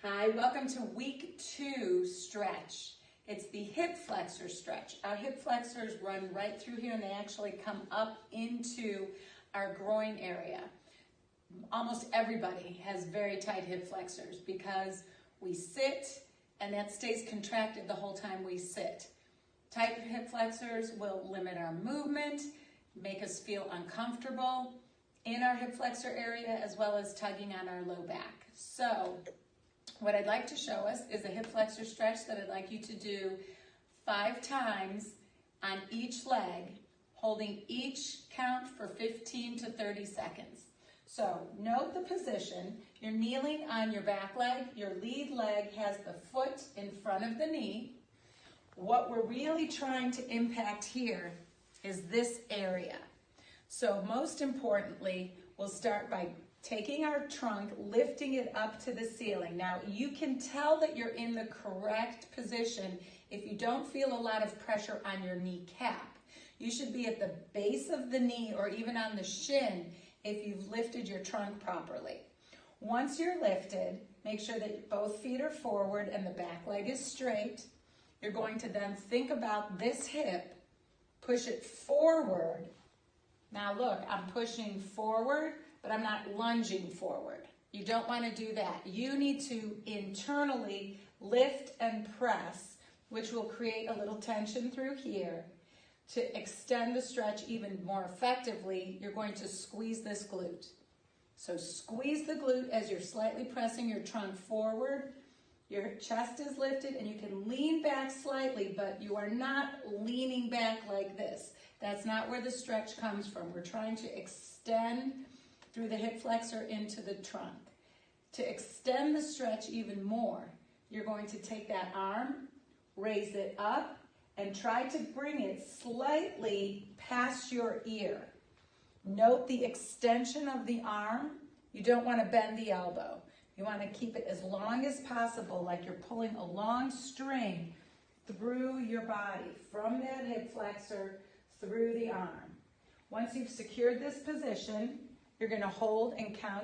Hi, welcome to week 2 stretch. It's the hip flexor stretch. Our hip flexors run right through here and they actually come up into our groin area. Almost everybody has very tight hip flexors because we sit and that stays contracted the whole time we sit. Tight hip flexors will limit our movement, make us feel uncomfortable in our hip flexor area as well as tugging on our low back. So what I'd like to show us is a hip flexor stretch that I'd like you to do 5 times on each leg, holding each count for 15 to 30 seconds. So note the position. You're kneeling on your back leg. Your lead leg has the foot in front of the knee. What we're really trying to impact here is this area. So most importantly, we'll start by taking our trunk, lifting it up to the ceiling. Now you can tell that you're in the correct position if you don't feel a lot of pressure on your kneecap. You should be at the base of the knee or even on the shin if you've lifted your trunk properly. Once you're lifted, make sure that both feet are forward and the back leg is straight. You're going to then think about this hip, push it forward. Now look, I'm pushing forward, but I'm not lunging forward. You don't want to do that. You need to internally lift and press, which will create a little tension through here. To extend the stretch even more effectively, you're going to squeeze this glute. So squeeze the glute as you're slightly pressing your trunk forward. Your chest is lifted and you can lean back slightly, but you are not leaning back like this. That's not where the stretch comes from. We're trying to extend through the hip flexor into the trunk. To extend the stretch even more, you're going to take that arm, raise it up, and try to bring it slightly past your ear. Note the extension of the arm. You don't want to bend the elbow. You want to keep it as long as possible, like you're pulling a long string through your body, from that hip flexor through the arm. Once you've secured this position, you're going to hold and count